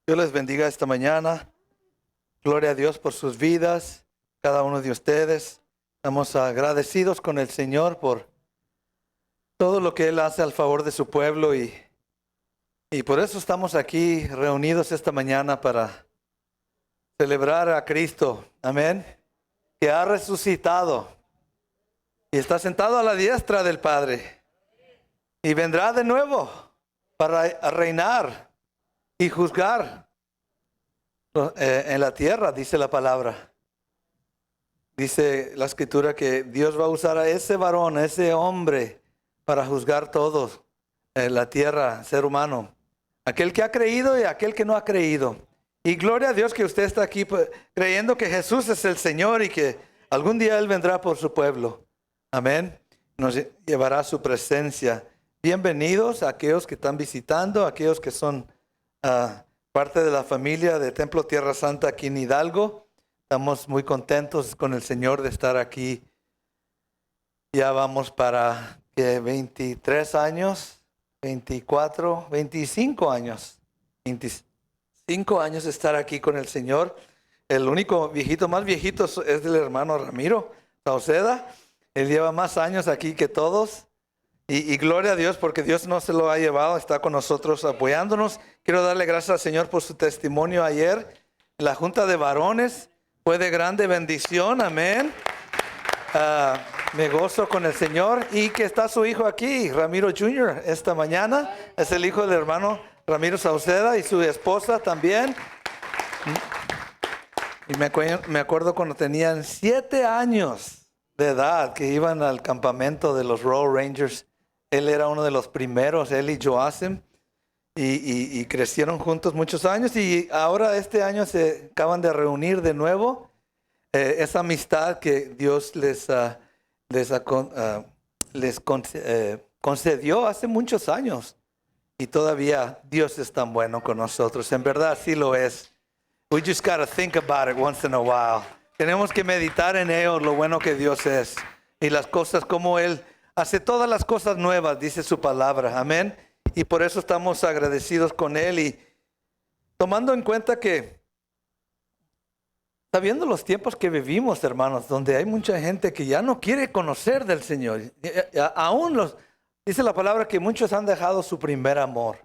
Dios les bendiga esta mañana. Gloria a Dios por sus vidas, cada uno de ustedes. Estamos agradecidos con el Señor por todo lo que Él hace al favor de su pueblo y por eso estamos aquí reunidos esta mañana para celebrar a Cristo. Amén. Que ha resucitado y está sentado a la diestra del Padre y vendrá de nuevo para reinar y juzgar en la tierra, dice la palabra. Dice la escritura que Dios va a usar a ese varón, a ese hombre, para juzgar todos en la tierra, ser humano. Aquel que ha creído y aquel que no ha creído. Y gloria a Dios que usted está aquí creyendo que Jesús es el Señor y que algún día Él vendrá por su pueblo. Amén. Nos llevará a su presencia. Bienvenidos a aquellos que están visitando, a aquellos que son parte de la familia de Templo Tierra Santa aquí en Hidalgo. Estamos muy contentos con el Señor de estar aquí. Ya vamos para 23 años, 24, 25 años. 25 años de estar aquí con el Señor. El único viejito, más viejito es del hermano Ramiro Sauceda. Él lleva más años aquí que todos. Y gloria a Dios porque Dios no se lo ha llevado, está con nosotros apoyándonos. Quiero darle gracias al Señor por su testimonio ayer. La Junta de Varones fue de grande bendición, amén. Me gozo con el Señor y que está su hijo aquí, Ramiro Jr. esta mañana. Es el hijo del hermano Ramiro Sauceda y su esposa también. Y me acuerdo cuando tenían 7 años de edad que iban al campamento de los Royal Rangers. Él era uno de los primeros, él y Joacim, y crecieron juntos muchos años y ahora este año se acaban de reunir de nuevo. Esa amistad que Dios les concedió hace muchos años y todavía Dios es tan bueno con nosotros. En verdad sí lo es. We just gotta think about it once in a while. Tenemos que meditar en ello, lo bueno que Dios es y las cosas como Él hace todas las cosas nuevas, dice su palabra. Amén. Y por eso estamos agradecidos con Él y tomando en cuenta que, sabiendo los tiempos que vivimos, hermanos, donde hay mucha gente que ya no quiere conocer del Señor. Dice la palabra que muchos han dejado su primer amor.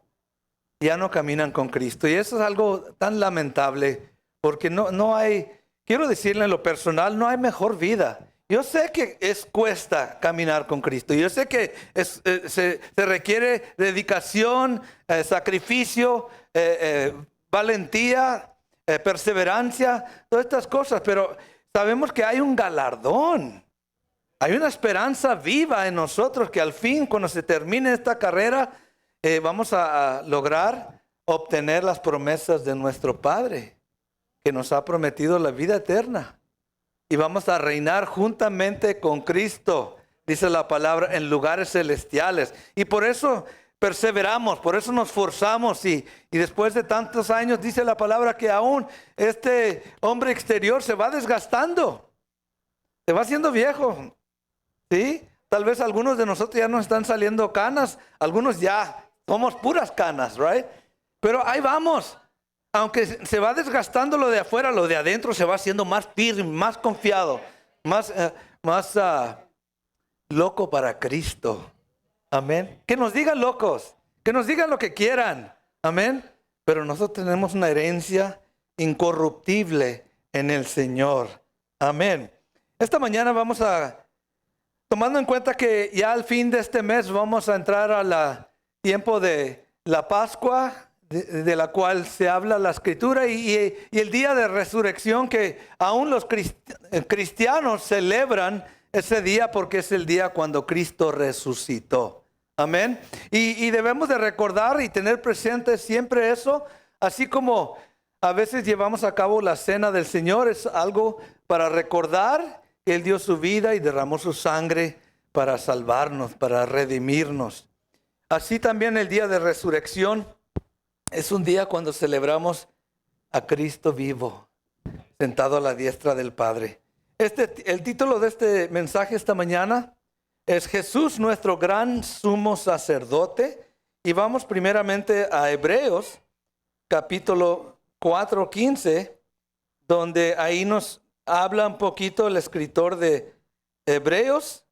Ya no caminan con Cristo. Y eso es algo tan lamentable porque no hay, quiero decirle en lo personal, no hay mejor vida. Yo sé que cuesta caminar con Cristo. Yo sé que se requiere dedicación, sacrificio, valentía, perseverancia, todas estas cosas. Pero sabemos que hay un galardón. Hay una esperanza viva en nosotros que al fin, cuando se termine esta carrera, vamos a lograr obtener las promesas de nuestro Padre, que nos ha prometido la vida eterna. Y vamos a reinar juntamente con Cristo, dice la palabra, en lugares celestiales. Y por eso perseveramos, por eso nos forzamos. Y después de tantos años, dice la palabra que aún este hombre exterior se va desgastando. Se va haciendo viejo. ¿Sí? Tal vez algunos de nosotros ya nos están saliendo canas. Algunos ya somos puras canas, right? Pero ahí vamos. Aunque se va desgastando lo de afuera, lo de adentro se va haciendo más firme, más confiado, más loco para Cristo. Amén. Que nos digan locos, que nos digan lo que quieran. Amén. Pero nosotros tenemos una herencia incorruptible en el Señor. Amén. Esta mañana vamos tomando en cuenta que ya al fin de este mes vamos a entrar al tiempo de la Pascua, de la cual se habla la Escritura y el día de resurrección que aún los cristianos celebran ese día porque es el día cuando Cristo resucitó. Amén. Y debemos de recordar y tener presente siempre eso, así como a veces llevamos a cabo la cena del Señor, es algo para recordar que Él dio su vida y derramó su sangre para salvarnos, para redimirnos. Así también el día de resurrección es un día cuando celebramos a Cristo vivo, sentado a la diestra del Padre. El título de este mensaje esta mañana es Jesús, nuestro gran sumo sacerdote. Y vamos primeramente a Hebreos, capítulo 4:15, donde ahí nos habla un poquito el escritor de Hebreos,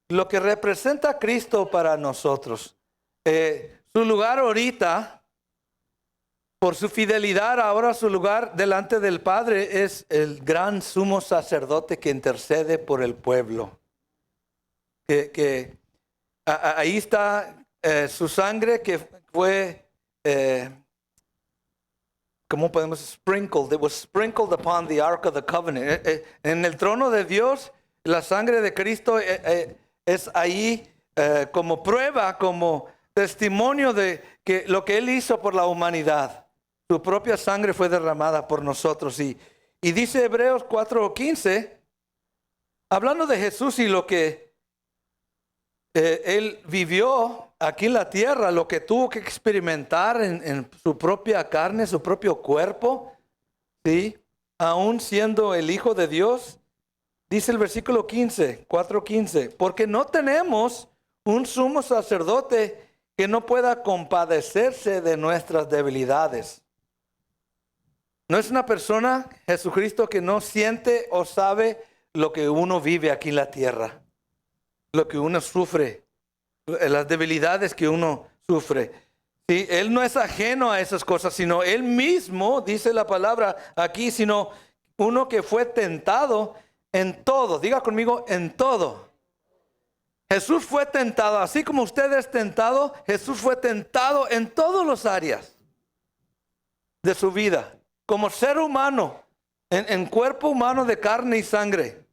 lo que representa a Cristo para nosotros. Su lugar ahorita, por su fidelidad, ahora su lugar delante del Padre es el gran sumo sacerdote que intercede por el pueblo. Ahí está su sangre que fue, ¿cómo podemos? Sprinkled. It was sprinkled upon the ark of the covenant. En el trono de Dios, la sangre de Cristo es ahí como prueba, como testimonio de que lo que Él hizo por la humanidad. Su propia sangre fue derramada por nosotros. Y dice Hebreos 4:15, hablando de Jesús y lo que Él vivió aquí en la tierra, lo que tuvo que experimentar en su propia carne, su propio cuerpo, ¿sí? Aún siendo el Hijo de Dios, dice el versículo 15, 4:15, porque no tenemos un sumo sacerdote que no pueda compadecerse de nuestras debilidades. No es una persona, Jesucristo, que no siente o sabe lo que uno vive aquí en la tierra, lo que uno sufre, las debilidades que uno sufre. ¿Sí? Él no es ajeno a esas cosas, sino Él mismo, dice la palabra aquí, sino uno que fue tentado en todo. Diga conmigo, en todo. Jesús fue tentado, así como usted es tentado, Jesús fue tentado en todas las áreas de su vida. Como ser humano, en cuerpo humano de carne y sangre,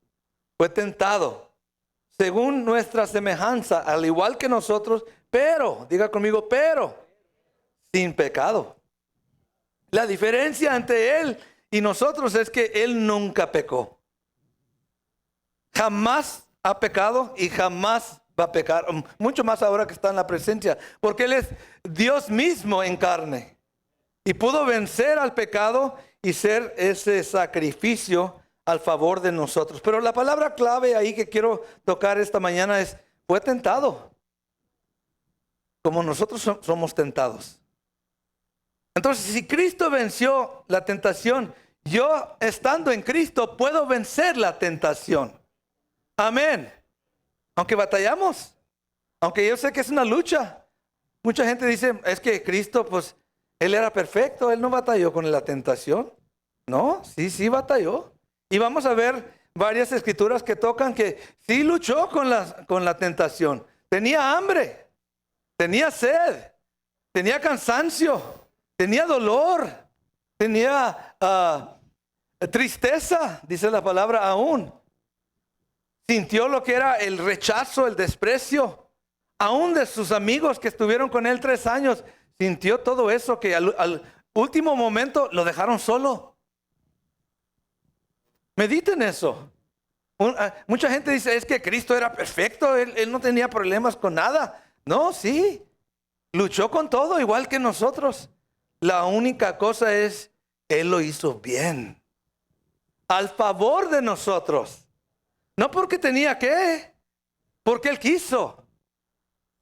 fue tentado según nuestra semejanza, al igual que nosotros, pero, diga conmigo, pero sin pecado. La diferencia entre Él y nosotros es que Él nunca pecó. Jamás ha pecado y jamás va a pecar. Mucho más ahora que está en la presencia, porque Él es Dios mismo en carne. Y pudo vencer al pecado y ser ese sacrificio al favor de nosotros. Pero la palabra clave ahí que quiero tocar esta mañana es, fue tentado. Como nosotros somos tentados. Entonces, si Cristo venció la tentación, yo estando en Cristo puedo vencer la tentación. Amén. Aunque batallamos. Aunque yo sé que es una lucha. Mucha gente dice, es que Cristo, pues, Él era perfecto, Él no batalló con la tentación. No, sí batalló. Y vamos a ver varias escrituras que tocan que sí luchó con la tentación. Tenía hambre, tenía sed, tenía cansancio, tenía dolor, tenía tristeza, dice la palabra aún. Sintió lo que era el rechazo, el desprecio, aún de sus amigos que estuvieron con él 3 años. Sintió todo eso que al último momento lo dejaron solo. Mediten eso. Mucha gente dice, es que Cristo era perfecto, él no tenía problemas con nada. No, sí, luchó con todo igual que nosotros. La única cosa es, Él lo hizo bien, al favor de nosotros. No porque tenía que, porque Él quiso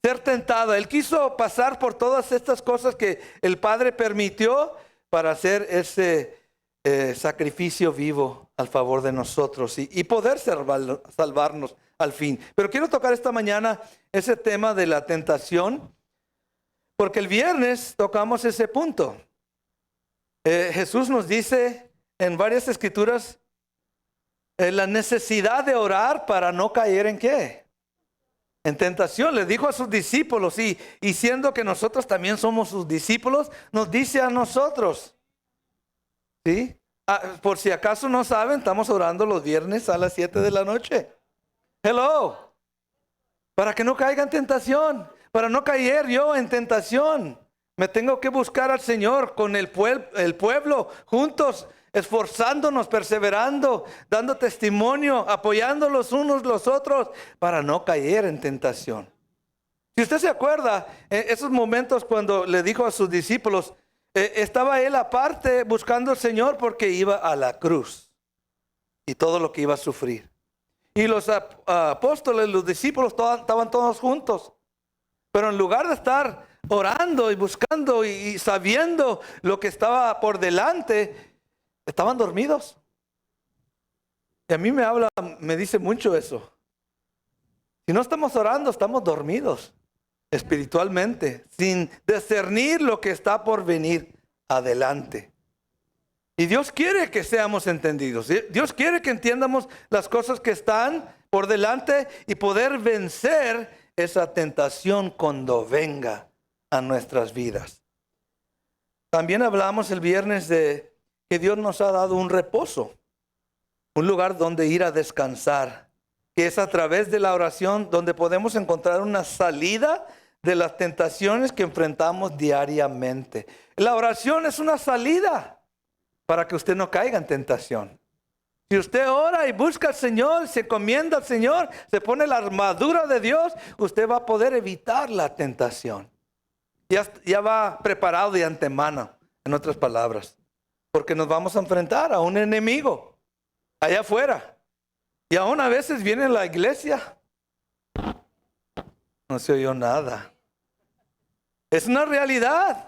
ser tentado. Él quiso pasar por todas estas cosas que el Padre permitió para hacer ese sacrificio vivo al favor de nosotros y poder salvarnos al fin. Pero quiero tocar esta mañana ese tema de la tentación, porque el viernes tocamos ese punto. Jesús nos dice en varias escrituras la necesidad de orar para no caer en ¿qué? En tentación. Le dijo a sus discípulos y siendo que nosotros también somos sus discípulos, nos dice a nosotros, ¿sí? Por si acaso no saben, estamos orando los viernes a las 7 de la noche. Hello. Para que no caiga en tentación, para no caer yo en tentación. Me tengo que buscar al Señor con el pueblo juntos, esforzándonos, perseverando, dando testimonio, apoyando los unos los otros para no caer en tentación. Si usted se acuerda, en esos momentos cuando le dijo a sus discípulos, estaba él aparte buscando al Señor porque iba a la cruz y todo lo que iba a sufrir. Y los apóstoles, los discípulos estaban todos juntos. Pero en lugar de estar orando y buscando y sabiendo lo que estaba por delante, estaban dormidos. Y a mí me dice mucho eso. Si no estamos orando, estamos dormidos espiritualmente, sin discernir lo que está por venir adelante. Y Dios quiere que seamos entendidos. Dios quiere que entiendamos las cosas que están por delante y poder vencer esa tentación cuando venga a nuestras vidas. También hablamos el viernes de que Dios nos ha dado un reposo, un lugar donde ir a descansar, que es a través de la oración donde podemos encontrar una salida de las tentaciones que enfrentamos diariamente. La oración es una salida para que usted no caiga en tentación. Si usted ora y busca al Señor, se encomienda al Señor, se pone la armadura de Dios, usted va a poder evitar la tentación. Ya va preparado de antemano, en otras palabras, porque nos vamos a enfrentar a un enemigo allá afuera. Y aún a veces viene la iglesia. No se oyó nada. Es una realidad.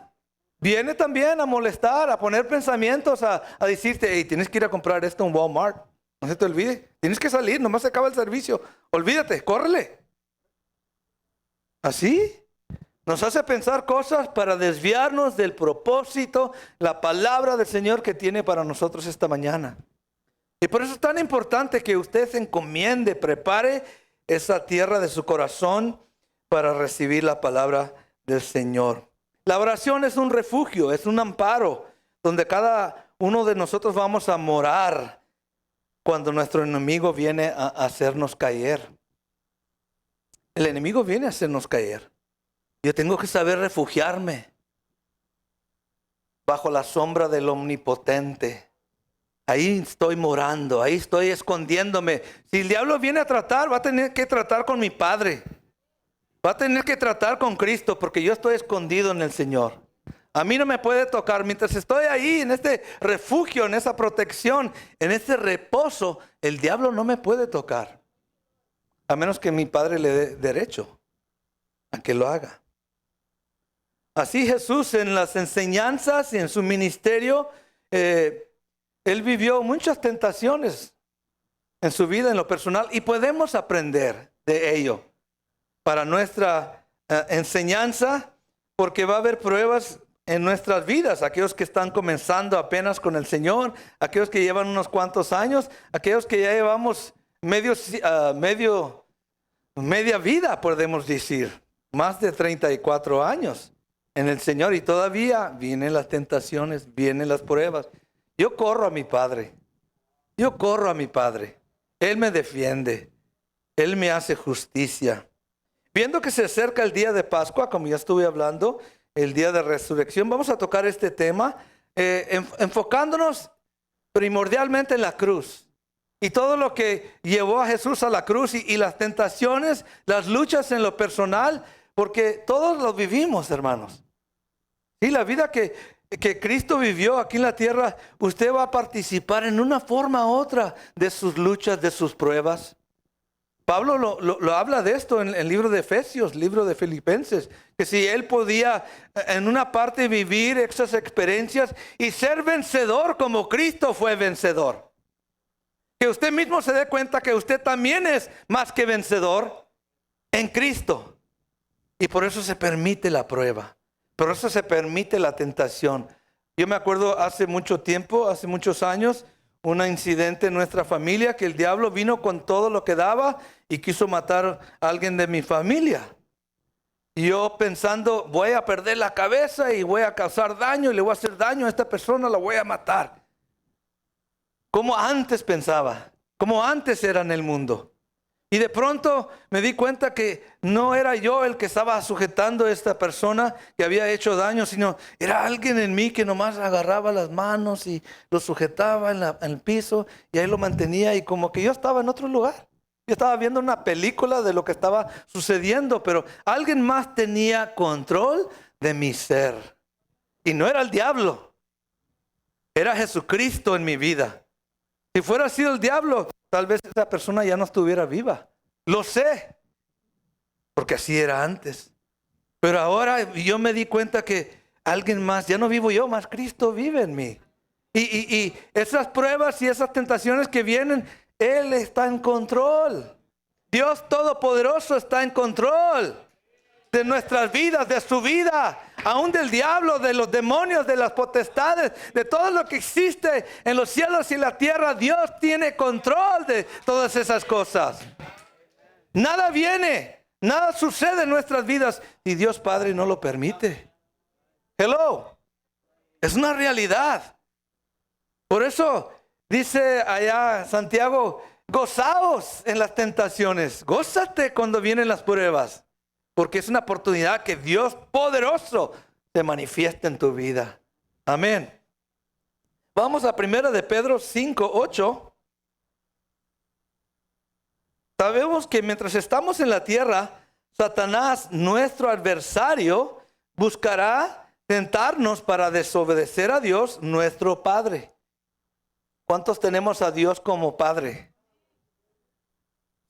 Viene también a molestar, a poner pensamientos, a decirte, hey, tienes que ir a comprar esto en Walmart. No se te olvide. Tienes que salir, nomás se acaba el servicio. Olvídate, córrele. Así nos hace pensar cosas para desviarnos del propósito, la palabra del Señor que tiene para nosotros esta mañana. Y por eso es tan importante que usted se encomiende, prepare esa tierra de su corazón para recibir la palabra del Señor. La oración es un refugio, es un amparo, donde cada uno de nosotros vamos a morar cuando nuestro enemigo viene a hacernos caer. El enemigo viene a hacernos caer. Yo tengo que saber refugiarme bajo la sombra del Omnipotente. Ahí estoy morando, ahí estoy escondiéndome. Si el diablo viene a tratar, va a tener que tratar con mi Padre. Va a tener que tratar con Cristo porque yo estoy escondido en el Señor. A mí no me puede tocar. Mientras estoy ahí en este refugio, en esa protección, en este reposo, el diablo no me puede tocar. A menos que mi Padre le dé derecho a que lo haga. Así Jesús en las enseñanzas y en su ministerio, Él vivió muchas tentaciones en su vida, en lo personal, y podemos aprender de ello para nuestra enseñanza, porque va a haber pruebas en nuestras vidas. Aquellos que están comenzando apenas con el Señor, aquellos que llevan unos cuantos años, aquellos que ya llevamos media vida, podemos decir, más de 34 años en el Señor, y todavía vienen las tentaciones, vienen las pruebas. Yo corro a mi Padre. Yo corro a mi Padre. Él me defiende. Él me hace justicia. Viendo que se acerca el día de Pascua, como ya estuve hablando, el día de resurrección, vamos a tocar este tema, enfocándonos primordialmente en la cruz. Y todo lo que llevó a Jesús a la cruz y las tentaciones, las luchas en lo personal, porque todos lo vivimos, hermanos. Y la vida que Cristo vivió aquí en la tierra, usted va a participar en una forma u otra de sus luchas, de sus pruebas. Pablo lo habla de esto en el libro de Efesios, libro de Filipenses, que si él podía en una parte vivir esas experiencias y ser vencedor como Cristo fue vencedor. Que usted mismo se dé cuenta que usted también es más que vencedor en Cristo. Y por eso se permite la prueba. Por eso se permite la tentación. Yo me acuerdo hace mucho tiempo, hace muchos años, un incidente en nuestra familia que el diablo vino con todo lo que daba y quiso matar a alguien de mi familia. Y yo pensando, voy a perder la cabeza y voy a causar daño y le voy a hacer daño a esta persona, la voy a matar. Como antes pensaba, como antes era en el mundo. Y de pronto me di cuenta que no era yo el que estaba sujetando a esta persona que había hecho daño, sino era alguien en mí que nomás agarraba las manos y lo sujetaba en el piso y ahí lo mantenía, y como que yo estaba en otro lugar. Yo estaba viendo una película de lo que estaba sucediendo, pero alguien más tenía control de mi ser. Y no era el diablo, era Jesucristo en mi vida. Si fuera sido el diablo, tal vez esa persona ya no estuviera viva. Lo sé, porque así era antes. Pero ahora yo me di cuenta que alguien más, ya no vivo yo, más Cristo vive en mí. Y esas pruebas y esas tentaciones que vienen, Él está en control. Dios Todopoderoso está en control de nuestras vidas, de su vida, aún del diablo, de los demonios, de las potestades, de todo lo que existe en los cielos y la tierra. Dios tiene control de todas esas cosas. Nada viene, nada sucede en nuestras vidas y Dios Padre no lo permite. Hello, es una realidad. Por eso dice allá Santiago, gozaos en las tentaciones, gózate cuando vienen las pruebas, porque es una oportunidad que Dios poderoso se manifiesta en tu vida. Amén. Vamos a 1 de Pedro 5:8. Sabemos que mientras estamos en la tierra, Satanás, nuestro adversario, buscará tentarnos para desobedecer a Dios, nuestro Padre. ¿Cuántos tenemos a Dios como Padre?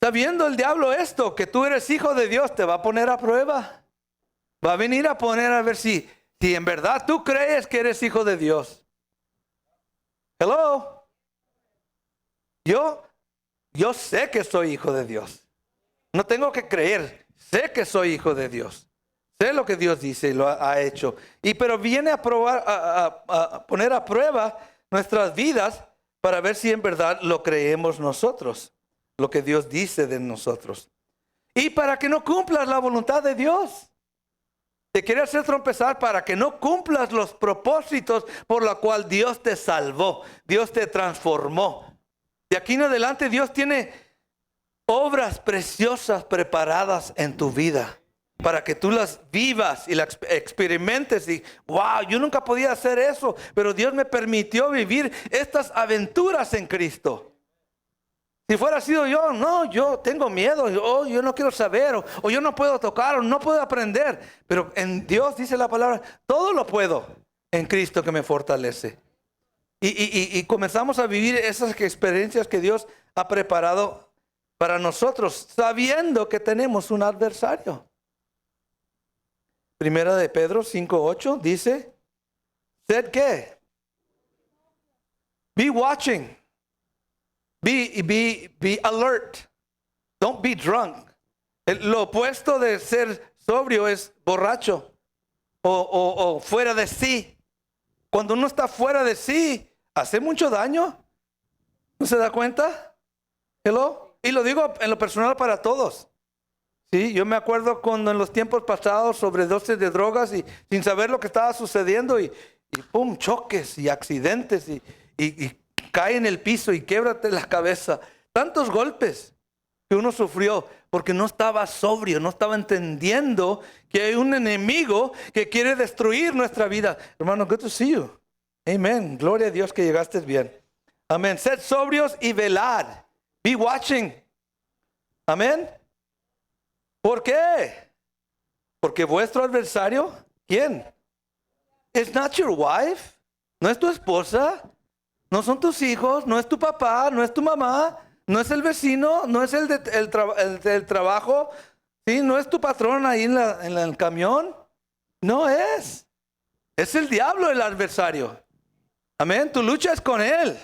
Sabiendo el diablo esto, que tú eres hijo de Dios, te va a poner a prueba. Va a venir a poner a ver si en verdad tú crees que eres hijo de Dios. Hello. Yo sé que soy hijo de Dios. No tengo que creer. Sé que soy hijo de Dios. Sé lo que Dios dice y lo ha hecho. Pero viene a probar, a poner a prueba nuestras vidas para ver si en verdad lo creemos nosotros, lo que Dios dice de nosotros. Y para que no cumplas la voluntad de Dios. Te quiere hacer tropezar para que no cumplas los propósitos por los cuales Dios te salvó, Dios te transformó. De aquí en adelante Dios tiene obras preciosas preparadas en tu vida para que tú las vivas y las experimentes y wow, yo nunca podía hacer eso, pero Dios me permitió vivir estas aventuras en Cristo. Si fuera sido yo, no, yo tengo miedo, yo no quiero saber, o yo no puedo tocar, o no puedo aprender, pero en Dios dice la palabra, todo lo puedo en Cristo que me fortalece. Y comenzamos a vivir esas experiencias que Dios ha preparado para nosotros, sabiendo que tenemos un adversario. Primera de Pedro 5:8 dice, ¿sed qué? Be watching. Be alert. Don't be drunk. Lo opuesto de ser sobrio es borracho o fuera de sí. Cuando uno está fuera de sí, hace mucho daño. ¿No se da cuenta? Hello. Y lo digo en lo personal para todos. Sí, yo me acuerdo cuando en los tiempos pasados sobredosis de drogas y sin saber lo que estaba sucediendo y pum, choques y accidentes y cae en el piso y québrate la cabeza. Tantos golpes que uno sufrió porque no estaba sobrio, no estaba entendiendo que hay un enemigo que quiere destruir nuestra vida. Hermano, good to see you. Amen. Gloria a Dios que llegaste bien. Amén. Sed sobrios y velad. Be watching. Amén. ¿Por qué? Porque vuestro adversario, ¿quién? It's not your wife. No es tu esposa. No son tus hijos. No es tu papá. No es tu mamá. No es el vecino. No es el trabajo. ¿Sí? No es tu patrón ahí en el camión. No es. Es el diablo el adversario. Amén. Tu lucha es con él.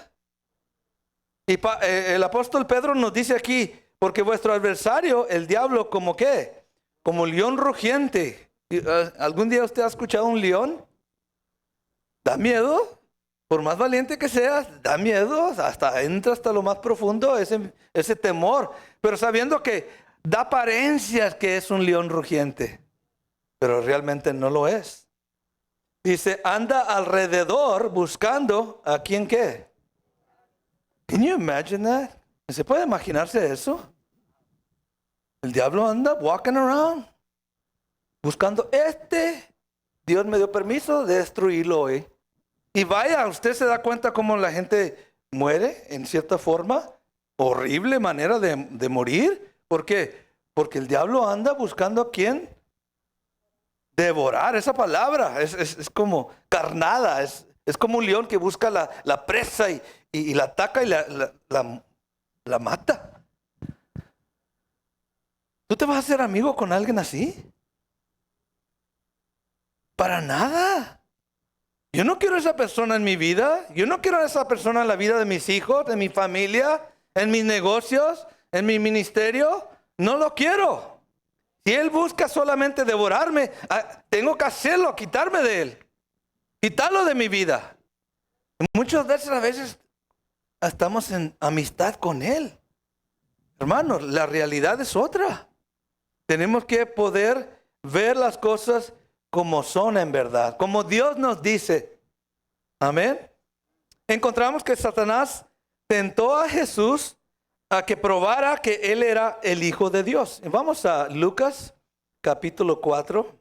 Y el apóstol Pedro nos dice aquí, porque vuestro adversario, el diablo, ¿como qué? Como león rugiente. ¿Algún día usted ha escuchado un león? ¿Da miedo? Por más valiente que seas, da miedo. Entra hasta lo más profundo ese temor. Pero sabiendo que da apariencias que es un león rugiente. Pero realmente no lo es. Dice, anda alrededor buscando a quién qué. Can you imagine that? ¿Se puede imaginarse eso? El diablo anda walking around buscando Dios me dio permiso de destruirlo hoy. Y vaya, usted se da cuenta cómo la gente muere en cierta forma. Horrible manera de morir. ¿Por qué? Porque el diablo anda buscando a quién devorar. Esa palabra es como carnada. Es como un león que busca la presa y la ataca y la mata. ¿Tú te vas a hacer amigo con alguien así? Para nada. Yo no quiero a esa persona en mi vida. Yo no quiero a esa persona en la vida de mis hijos, de mi familia, en mis negocios, en mi ministerio. No lo quiero. Si él busca solamente devorarme, tengo que hacerlo, quitarme de él. Quitarlo de mi vida. Muchas veces, a veces, estamos en amistad con él. Hermanos, la realidad es otra. Tenemos que poder ver las cosas como son en verdad, como Dios nos dice. Amén. Encontramos que Satanás tentó a Jesús a que probara que él era el Hijo de Dios. Vamos a Lucas capítulo 4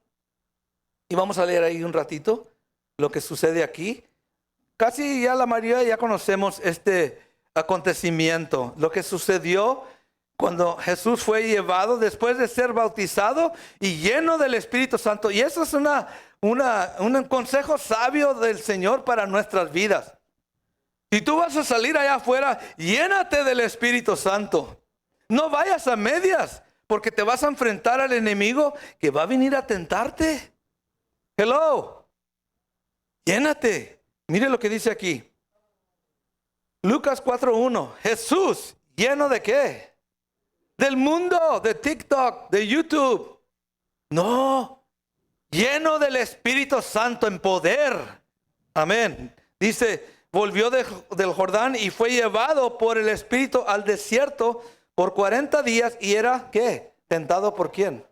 y vamos a leer ahí un ratito lo que sucede aquí. Casi ya la mayoría ya conocemos este acontecimiento, lo que sucedió cuando Jesús fue llevado después de ser bautizado y lleno del Espíritu Santo. Y eso es un consejo sabio del Señor para nuestras vidas. Si tú vas a salir allá afuera, llénate del Espíritu Santo. No vayas a medias, porque te vas a enfrentar al enemigo que va a venir a tentarte. Hello. Llénate. Mire lo que dice aquí. Lucas 4:1. Jesús, ¿lleno de qué? Del mundo, de TikTok, de YouTube. No, lleno del Espíritu Santo en poder. Amén. Dice, volvió del Jordán y fue llevado por el Espíritu al desierto por 40 días. ¿Y era qué? ¿Tentado por quién?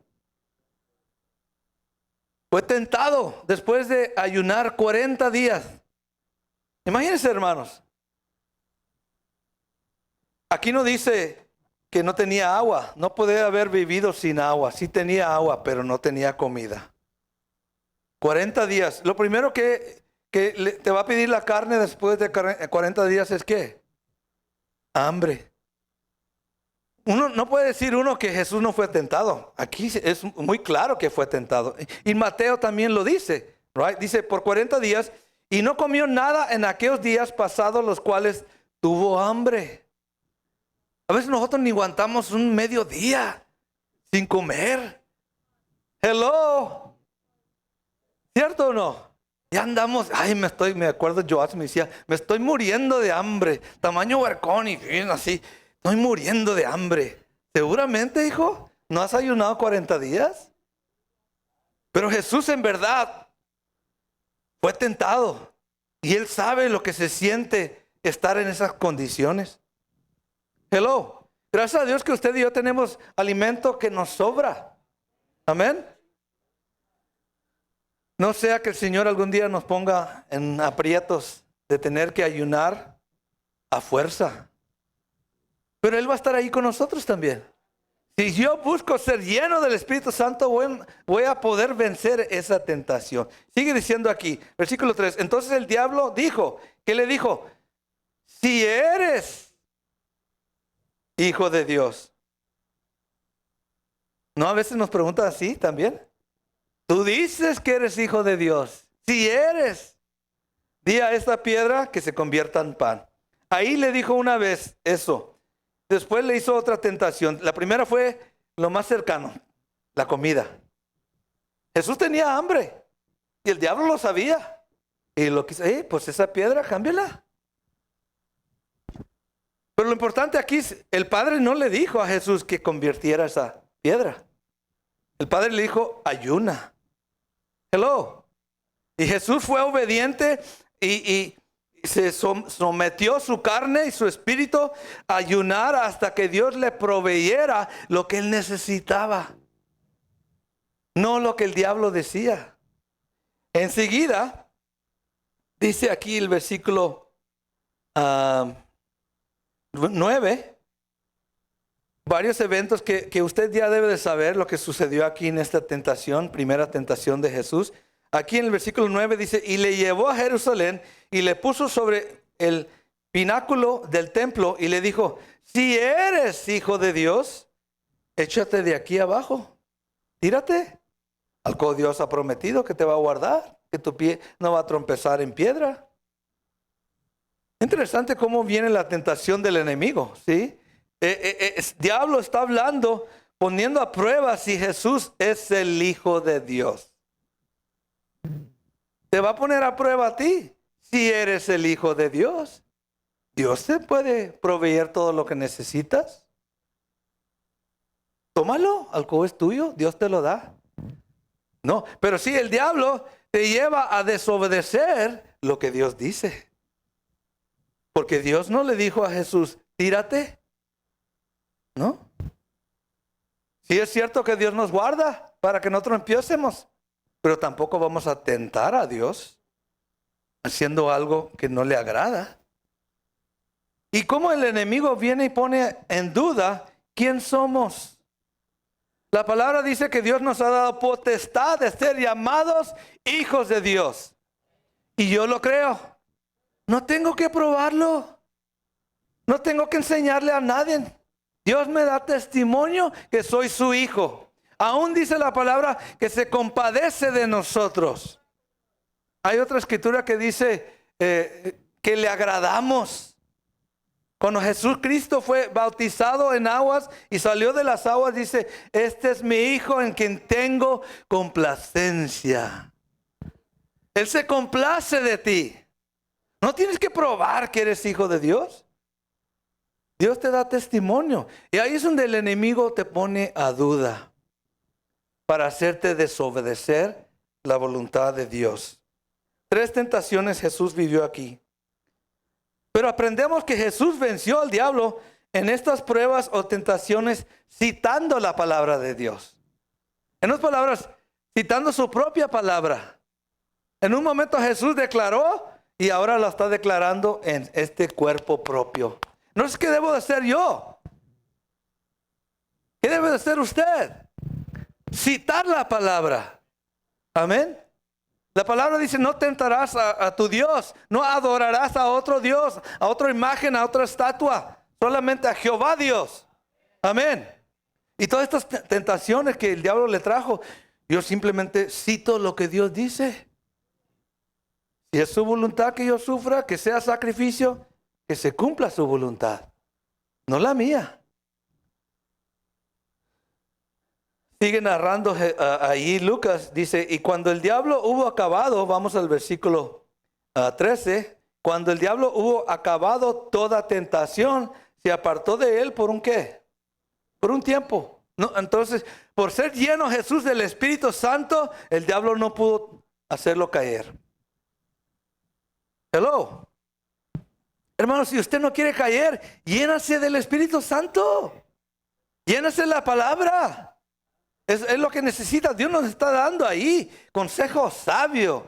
Fue tentado después de ayunar 40 días. Imagínense, hermanos. Aquí no dice que no tenía agua. No podía haber vivido sin agua. Sí tenía agua, pero no tenía comida. 40 días. Lo primero que te va a pedir la carne después de 40 días es ¿qué? Hambre. Uno no puede decir que Jesús no fue tentado. Aquí es muy claro que fue tentado. Y Mateo también lo dice. Right? Dice por 40 días y no comió nada en aquellos días pasados los cuales tuvo hambre. A veces nosotros ni aguantamos un mediodía sin comer. Hello. ¿Cierto o no? Ya andamos, me acuerdo Joás me decía, me estoy muriendo de hambre. Tamaño huercón y bien así. Estoy muriendo de hambre. Seguramente, hijo, ¿no has ayunado 40 días? Pero Jesús en verdad fue tentado. Y Él sabe lo que se siente estar en esas condiciones. Hello. Gracias a Dios que usted y yo tenemos alimento que nos sobra. Amén. No sea que el Señor algún día nos ponga en aprietos de tener que ayunar a fuerza. Pero Él va a estar ahí con nosotros también. Si yo busco ser lleno del Espíritu Santo, voy a poder vencer esa tentación. Sigue diciendo aquí, versículo 3. Entonces el diablo dijo, ¿qué le dijo? Si eres hijo de Dios. ¿No a veces nos preguntan así también? Tú dices que eres hijo de Dios. Si eres, di a esta piedra que se convierta en pan. Ahí le dijo una vez eso. Después le hizo otra tentación. La primera fue lo más cercano, la comida. Jesús tenía hambre y el diablo lo sabía. Y lo quiso, pues esa piedra, cámbiala. Pero lo importante aquí es, el Padre no le dijo a Jesús que convirtiera esa piedra. El Padre le dijo, ayuna. Hello. Y Jesús fue obediente y se sometió su carne y su espíritu a ayunar hasta que Dios le proveyera lo que él necesitaba. No lo que el diablo decía. Enseguida, dice aquí el versículo 9, varios eventos que usted ya debe de saber lo que sucedió aquí en esta tentación, primera tentación de Jesús. Aquí en el versículo 9 dice, y le llevó a Jerusalén y le puso sobre el pináculo del templo y le dijo, si eres hijo de Dios, échate de aquí abajo, tírate. Al cual Dios ha prometido que te va a guardar, que tu pie no va a tropezar en piedra. Interesante cómo viene la tentación del enemigo, ¿sí? Diablo está hablando, poniendo a prueba si Jesús es el Hijo de Dios. Te va a poner a prueba a ti. Si eres el Hijo de Dios, Dios te puede proveer todo lo que necesitas. Tómalo, algo es tuyo, Dios te lo da. No, pero si el diablo te lleva a desobedecer lo que Dios dice. Porque Dios no le dijo a Jesús, tírate. ¿No? Sí es cierto que Dios nos guarda para que no tropecemos, pero tampoco vamos a tentar a Dios haciendo algo que no le agrada. Y como el enemigo viene y pone en duda quién somos. La palabra dice que Dios nos ha dado potestad de ser llamados hijos de Dios. Y yo lo creo. No tengo que probarlo. No tengo que enseñarle a nadie. Dios me da testimonio que soy su hijo. Aún dice la palabra que se compadece de nosotros. Hay otra escritura que dice que le agradamos. Cuando Jesucristo fue bautizado en aguas y salió de las aguas, dice, este es mi hijo en quien tengo complacencia. Él se complace de ti. No tienes que probar que eres hijo de Dios. Dios te da testimonio. Y ahí es donde el enemigo te pone a duda para hacerte desobedecer la voluntad de Dios. 3 tentaciones Jesús vivió aquí. Pero aprendemos que Jesús venció al diablo en estas pruebas o tentaciones citando la palabra de Dios. En otras palabras, citando su propia palabra. En un momento Jesús declaró y ahora lo está declarando en este cuerpo propio. No es que debo de ser yo. ¿Qué debe de ser usted? Citar la palabra. Amén. La palabra dice, no tentarás a tu Dios, no adorarás a otro Dios, a otra imagen, a otra estatua, solamente a Jehová Dios. Amén. Y todas estas tentaciones que el diablo le trajo, yo simplemente cito lo que Dios dice. Si es su voluntad que yo sufra, que sea sacrificio, que se cumpla su voluntad, no la mía. Sigue narrando ahí Lucas, dice, y cuando el diablo hubo acabado, vamos al versículo 13, cuando el diablo hubo acabado toda tentación, se apartó de él por un ¿qué? Por un tiempo. No, entonces, por ser lleno Jesús del Espíritu Santo, el diablo no pudo hacerlo caer. Hello. Hermano, si usted no quiere caer, llénase del Espíritu Santo. Llénase de la palabra. Es lo que necesita. Dios nos está dando ahí consejo sabio.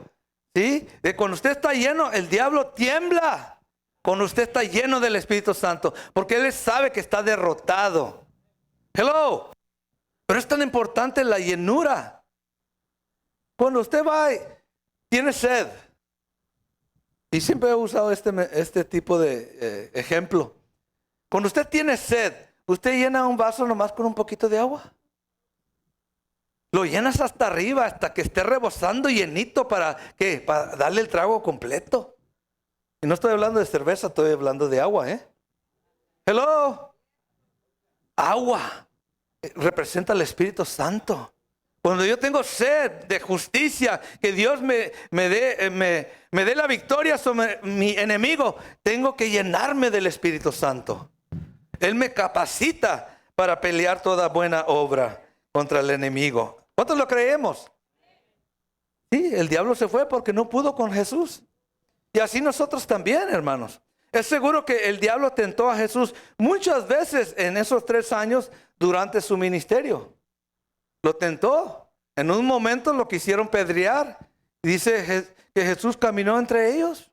¿Sí? De cuando usted está lleno, el diablo tiembla. Cuando usted está lleno del Espíritu Santo. Porque Él sabe que está derrotado. Hello. Pero es tan importante la llenura. Cuando usted va y tiene sed. Y siempre he usado este tipo de ejemplo. Cuando usted tiene sed, usted llena un vaso nomás con un poquito de agua. Lo llenas hasta arriba, hasta que esté rebosando llenito para ¿qué? Para darle el trago completo. Y no estoy hablando de cerveza, estoy hablando de agua, Hello. Agua representa al Espíritu Santo. Cuando yo tengo sed de justicia, que Dios me dé la victoria sobre mi enemigo, tengo que llenarme del Espíritu Santo. Él me capacita para pelear toda buena obra contra el enemigo. ¿Cuántos lo creemos? Sí, el diablo se fue porque no pudo con Jesús. Y así nosotros también, hermanos. Es seguro que el diablo tentó a Jesús muchas veces en esos 3 años durante su ministerio. Lo tentó. En un momento lo quisieron pedrear. Dice que Jesús caminó entre ellos.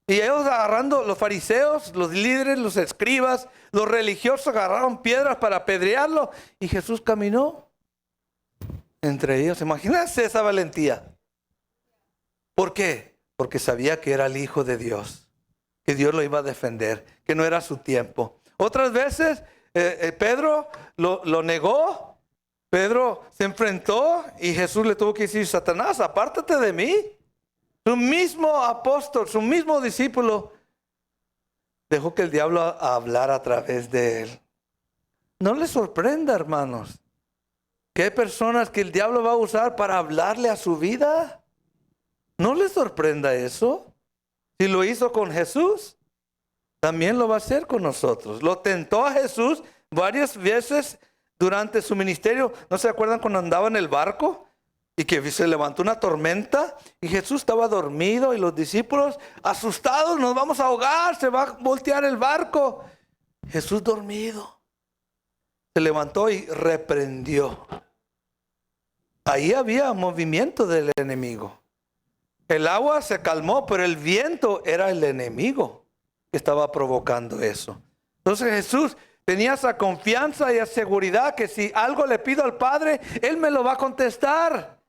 Y ellos agarrando, los fariseos, los líderes, los escribas, los religiosos agarraron piedras para apedrearlo. Y Jesús caminó entre ellos. Imagínense esa valentía. ¿Por qué? Porque sabía que era el Hijo de Dios. Que Dios lo iba a defender. Que no era su tiempo. Otras veces Pedro lo negó. Pedro se enfrentó y Jesús le tuvo que decir, Satanás, apártate de mí. Su mismo apóstol, su mismo discípulo, dejó que el diablo hablara a través de él. No les sorprenda, hermanos, que hay personas que el diablo va a usar para hablarle a su vida. No le sorprenda eso. Si lo hizo con Jesús, también lo va a hacer con nosotros. Lo tentó a Jesús varias veces durante su ministerio. ¿No se acuerdan cuando andaba en el barco? Y que se levantó una tormenta y Jesús estaba dormido y los discípulos asustados, nos vamos a ahogar, se va a voltear el barco. Jesús dormido. Se levantó y reprendió. Ahí había movimiento del enemigo. El agua se calmó, pero el viento era el enemigo que estaba provocando eso. Entonces Jesús tenía esa confianza y esa seguridad que si algo le pido al Padre, Él me lo va a contestar.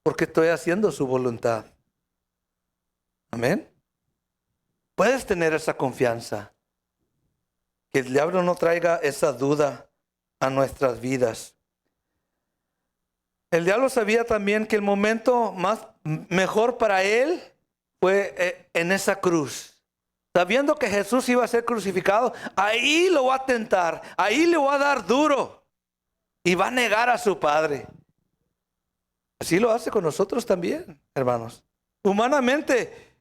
Porque estoy haciendo su voluntad. Amén. Puedes tener esa confianza. Que el diablo no traiga esa duda a nuestras vidas. El diablo sabía también que el momento mejor para él fue en esa cruz. Sabiendo que Jesús iba a ser crucificado, ahí lo va a tentar, ahí le va a dar duro y va a negar a su Padre. Así lo hace con nosotros también, hermanos. Humanamente,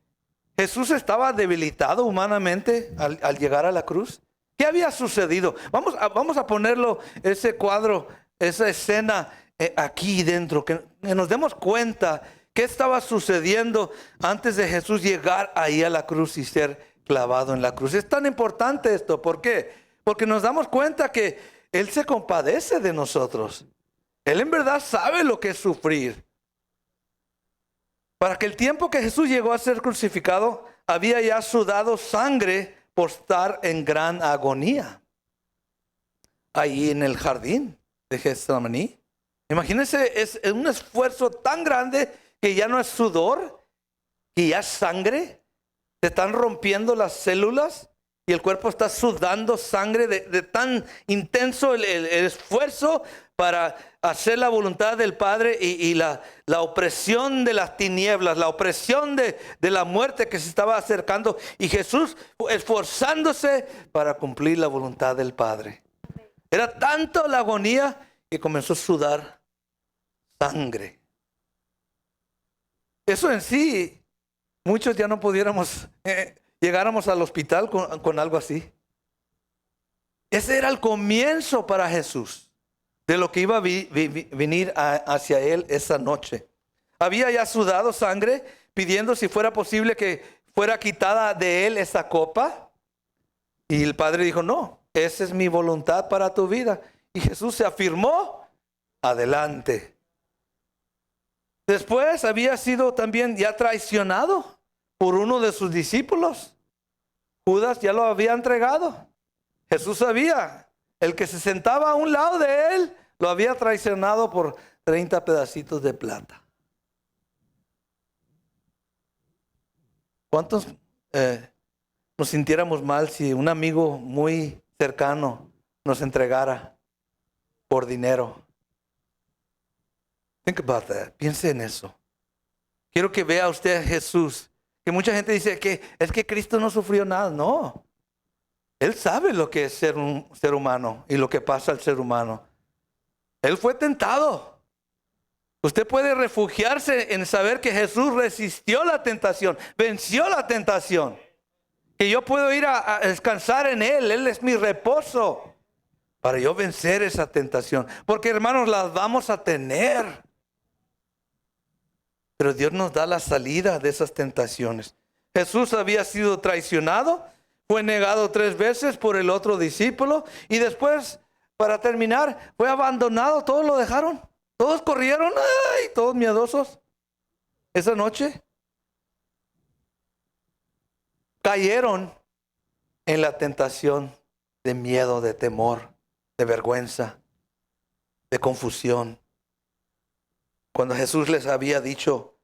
Jesús estaba debilitado humanamente al llegar a la cruz. ¿Qué había sucedido? Vamos a ponerlo, ese cuadro, esa escena aquí dentro, que nos demos cuenta qué estaba sucediendo antes de Jesús llegar ahí a la cruz y ser clavado en la cruz. Es tan importante esto. ¿Por qué? Porque nos damos cuenta que Él se compadece de nosotros. Él en verdad sabe lo que es sufrir. Para que el tiempo que Jesús llegó a ser crucificado, había ya sudado sangre por estar en gran agonía. Ahí en el jardín de Getsemaní. Imagínense, es un esfuerzo tan grande que ya no es sudor, que ya es sangre. Se están rompiendo las células y el cuerpo está sudando sangre de tan intenso el esfuerzo para hacer la voluntad del Padre y la opresión de las tinieblas, la opresión de la muerte que se estaba acercando. Y Jesús esforzándose para cumplir la voluntad del Padre. Era tanto la agonía que comenzó a sudar sangre. Eso en sí, muchos ya no pudiéramos, llegáramos al hospital con algo así. Ese era el comienzo para Jesús de lo que iba a venir hacia él esa noche. Había ya sudado sangre, pidiendo si fuera posible que fuera quitada de él esa copa. Y el Padre dijo, no, esa es mi voluntad para tu vida. Y Jesús se afirmó, adelante. Después había sido también ya traicionado por uno de sus discípulos. Judas ya lo había entregado. Jesús sabía. El que se sentaba a un lado de él lo había traicionado por 30 pedacitos de plata. ¿Cuántos nos sintiéramos mal si un amigo muy cercano nos entregara por dinero? Think about that. Piense en eso. Quiero que vea usted a Jesús. Que mucha gente dice que es que Cristo no sufrió nada. No. Él sabe lo que es ser un ser humano y lo que pasa al ser humano. Él fue tentado. Usted puede refugiarse en saber que Jesús resistió la tentación, venció la tentación. Que yo puedo ir a descansar en Él. Él es mi reposo para yo vencer esa tentación. Porque hermanos, las vamos a tener. Pero Dios nos da la salida de esas tentaciones. Jesús había sido traicionado. Fue negado 3 veces por el otro discípulo. Y después, para terminar, fue abandonado. Todos lo dejaron. Todos corrieron. ¡Ay! Todos miedosos. Esa noche cayeron en la tentación de miedo, de temor, de vergüenza, de confusión. Cuando Jesús les había dicho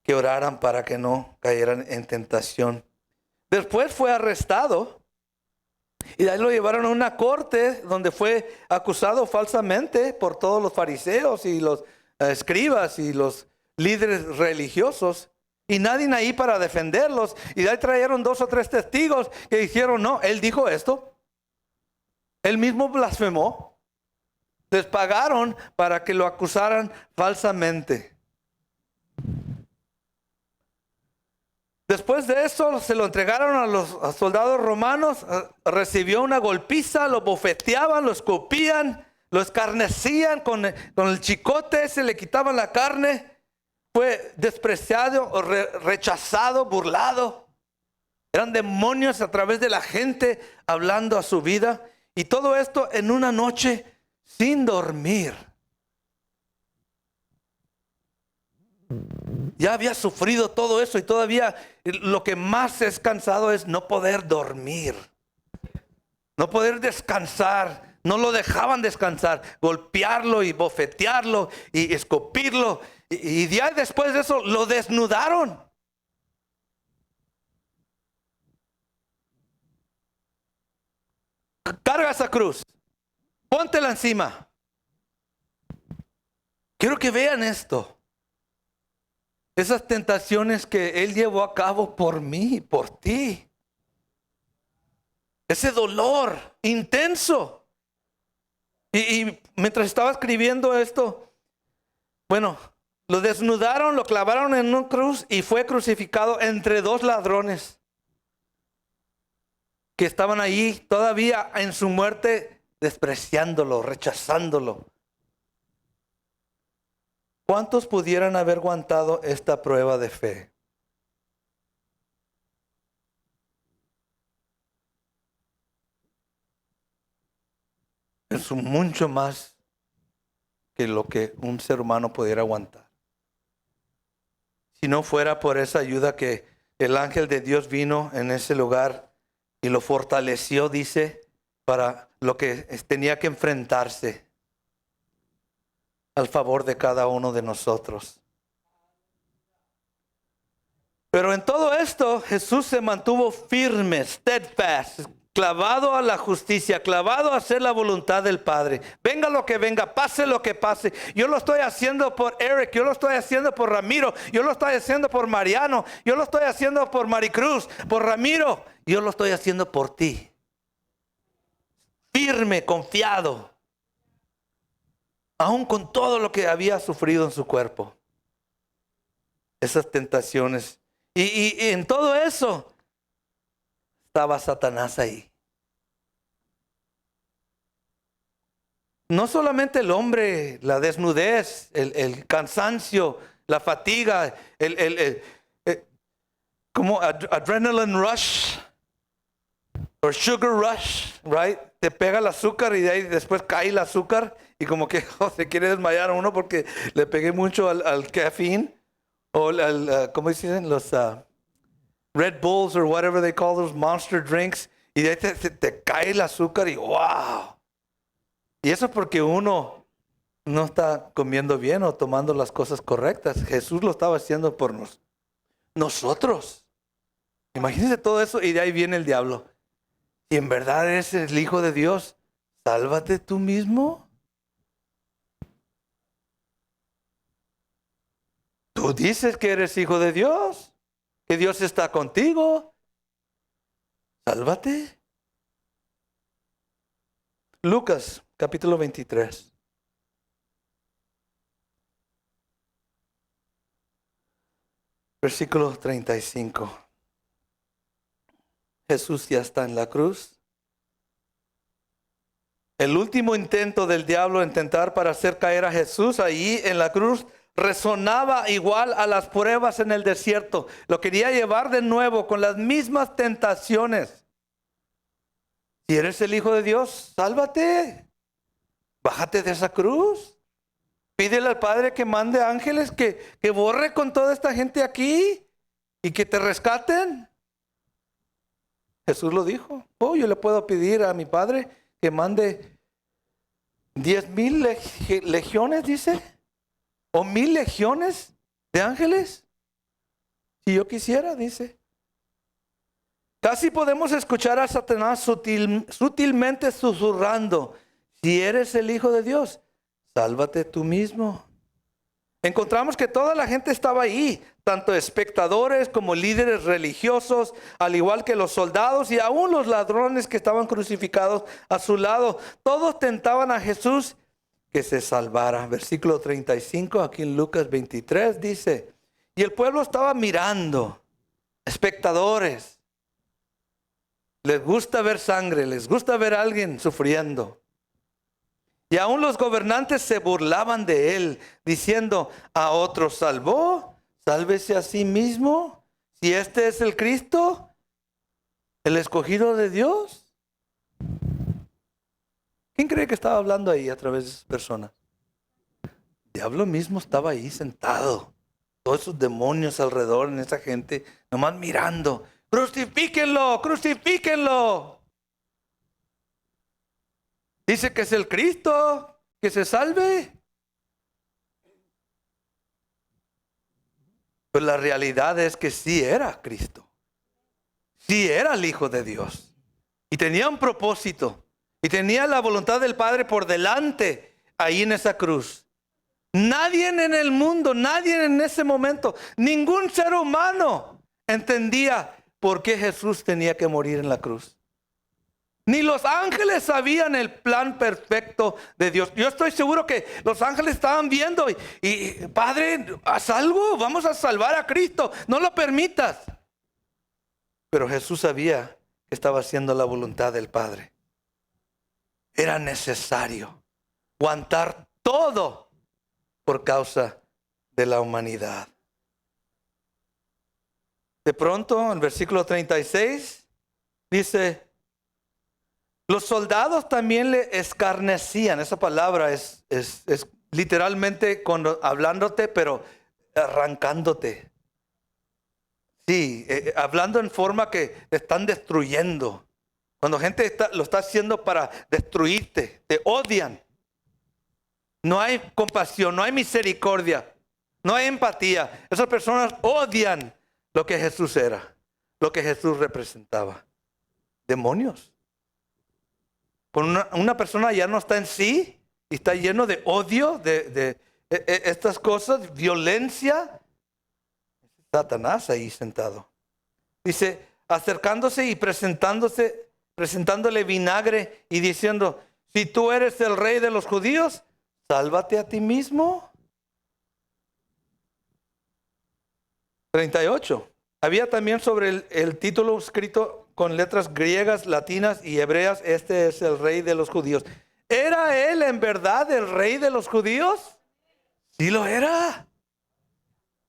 que oraran para que no cayeran en tentación. Después fue arrestado y de ahí lo llevaron a una corte donde fue acusado falsamente por todos los fariseos y los escribas y los líderes religiosos. Y nadie ahí para defenderlos. Y de ahí trajeron 2 o 3 testigos que dijeron, no, él dijo esto. Él mismo blasfemó. Les pagaron para que lo acusaran falsamente. Después de eso se lo entregaron a los soldados romanos, recibió una golpiza, lo bofeteaban, lo escupían, lo escarnecían con el chicote, se le quitaban la carne, fue despreciado, rechazado, burlado. Eran demonios a través de la gente hablando a su vida, y todo esto en una noche sin dormir. Ya había sufrido todo eso y todavía lo que más es cansado es no poder dormir, no poder descansar. No lo dejaban descansar, golpearlo y bofetearlo y escupirlo. Y ya después de eso lo desnudaron. Carga esa cruz, póntela encima. Quiero que vean esto. Esas tentaciones que Él llevó a cabo por mí, por ti. Ese dolor intenso. Y mientras estaba escribiendo esto, bueno, lo desnudaron, lo clavaron en una cruz y fue crucificado entre dos ladrones que estaban ahí todavía en su muerte, despreciándolo, rechazándolo. ¿Cuántos pudieran haber aguantado esta prueba de fe? Es mucho más que lo que un ser humano pudiera aguantar. Si no fuera por esa ayuda que el ángel de Dios vino en ese lugar y lo fortaleció, dice, para lo que tenía que enfrentarse al favor de cada uno de nosotros. Pero en todo esto Jesús se mantuvo firme, steadfast, clavado a la justicia, clavado a hacer la voluntad del Padre. Venga lo que venga, pase lo que pase. Yo lo estoy haciendo por Eric, yo lo estoy haciendo por Ramiro, yo lo estoy haciendo por Mariano, yo lo estoy haciendo por Maricruz, por Ramiro, yo lo estoy haciendo por ti. Firme, confiado, aún con todo lo que había sufrido en su cuerpo. Esas tentaciones. Y en todo eso estaba Satanás ahí. No solamente el hombre, la desnudez, el cansancio, la fatiga, como adrenaline rush o sugar rush, right? Te pega el azúcar y de ahí después cae el azúcar y como que se quiere desmayar a uno porque le pegué mucho al caffeine o ¿cómo dicen? Los Red Bulls or whatever they call those monster drinks, y de ahí te cae el azúcar y wow. Y eso porque uno no está comiendo bien o tomando las cosas correctas. Jesús lo estaba haciendo por nosotros. Imagínense todo eso y de ahí viene el diablo. Si en verdad eres el Hijo de Dios, sálvate tú mismo. Tú dices que eres hijo de Dios, que Dios está contigo. Sálvate. Lucas, capítulo 23. Versículo 35. Jesús ya está en la cruz. El último intento del diablo intentar para hacer caer a Jesús ahí en la cruz resonaba igual a las pruebas en el desierto. Lo quería llevar de nuevo con las mismas tentaciones. Si eres el Hijo de Dios, sálvate. Bájate de esa cruz. Pídele al Padre que mande ángeles que borre con toda esta gente aquí y que te rescaten. Jesús lo dijo. Oh, yo le puedo pedir a mi Padre que mande 10,000 legiones, dice. O 1,000 legiones de ángeles. Si yo quisiera, dice. Casi podemos escuchar a Satanás sutilmente susurrando: si eres el Hijo de Dios, sálvate tú mismo. Encontramos que toda la gente estaba ahí, tanto espectadores como líderes religiosos, al igual que los soldados y aún los ladrones que estaban crucificados a su lado. Todos tentaban a Jesús que se salvara. Versículo 35, aquí en Lucas 23 dice: y el pueblo estaba mirando espectadores. Les gusta ver sangre, les gusta ver a alguien sufriendo. Y aún los gobernantes se burlaban de él, diciendo: a otros salvó, sálvese a sí mismo. Si este es el Cristo, el escogido de Dios. ¿Quién cree que estaba hablando ahí a través de esas personas? El diablo mismo estaba ahí sentado. Todos esos demonios alrededor en esa gente, nomás mirando. ¡Crucifíquenlo! ¡Crucifíquenlo! Dice que es el Cristo, que se salve. Pero la realidad es que sí era Cristo. Sí era el Hijo de Dios. Y tenía un propósito. Y tenía la voluntad del Padre por delante ahí en esa cruz. Nadie en el mundo, nadie en ese momento, ningún ser humano entendía por qué Jesús tenía que morir en la cruz. Ni los ángeles sabían el plan perfecto de Dios. Yo estoy seguro que los ángeles estaban viendo y Padre, haz algo, vamos a salvar a Cristo, no lo permitas. Pero Jesús sabía que estaba haciendo la voluntad del Padre. Era necesario aguantar todo por causa de la humanidad. De pronto, en el versículo 36, dice: los soldados también le escarnecían. Esa palabra es literalmente hablándote, pero arrancándote. Sí, hablando en forma que te están destruyendo. Cuando gente lo está haciendo para destruirte, te odian. No hay compasión, no hay misericordia, no hay empatía. Esas personas odian lo que Jesús era, lo que Jesús representaba. Demonios. Cuando una persona ya no está en sí y está lleno de odio, de estas cosas, violencia, Satanás ahí sentado. Dice, acercándose y presentándole vinagre y diciendo: si tú eres el rey de los judíos, sálvate a ti mismo. 38. Había también sobre el título escrito con letras griegas, latinas y hebreas: este es el rey de los judíos. ¿Era él en verdad el rey de los judíos? Sí lo era.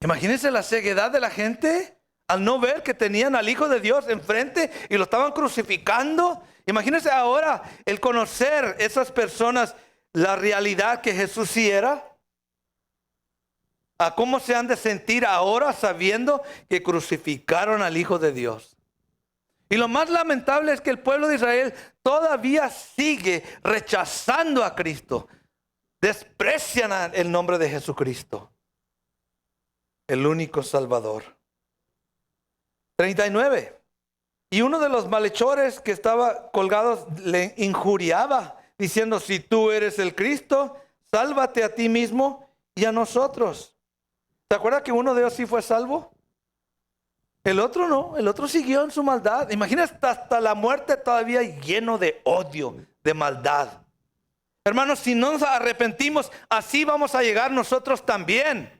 Imagínense la ceguedad de la gente al no ver que tenían al Hijo de Dios enfrente y lo estaban crucificando. Imagínense ahora el conocer esas personas la realidad que Jesús sí era. ¿A cómo se han de sentir ahora sabiendo que crucificaron al Hijo de Dios? Y lo más lamentable es que el pueblo de Israel todavía sigue rechazando a Cristo. Desprecian el nombre de Jesucristo, el único Salvador. 39. Y uno de los malhechores que estaba colgado le injuriaba, diciendo: si tú eres el Cristo, sálvate a ti mismo y a nosotros. ¿Se acuerda que uno de ellos sí fue salvo? El otro no, el otro siguió en su maldad. Imagínate, hasta la muerte todavía lleno de odio, de maldad. Hermanos, si no nos arrepentimos, así vamos a llegar nosotros también.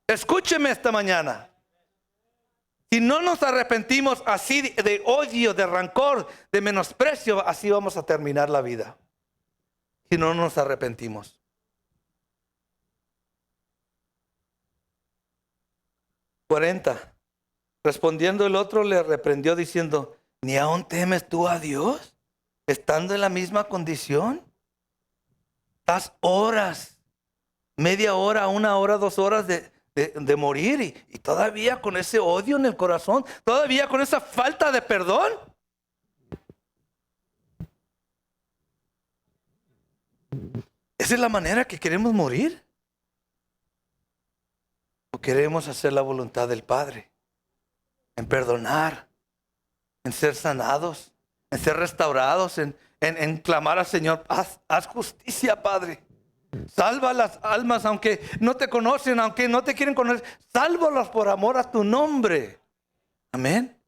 Escúcheme esta mañana. Si no nos arrepentimos así de odio, de rancor, de menosprecio, así vamos a terminar la vida. Si no nos arrepentimos. 40. Respondiendo el otro le reprendió diciendo: ¿ni aún temes tú a Dios, estando en la misma condición? Estás horas, media hora, 1 hora, 2 horas de morir y todavía con ese odio en el corazón, todavía con esa falta de perdón. ¿Esa es la manera que queremos morir? ¿O queremos hacer la voluntad del Padre? En perdonar, en ser sanados, en ser restaurados, en clamar al Señor: haz justicia, Padre. Salva las almas, aunque no te conocen, aunque no te quieren conocer. Sálvalas por amor a tu nombre. Amén.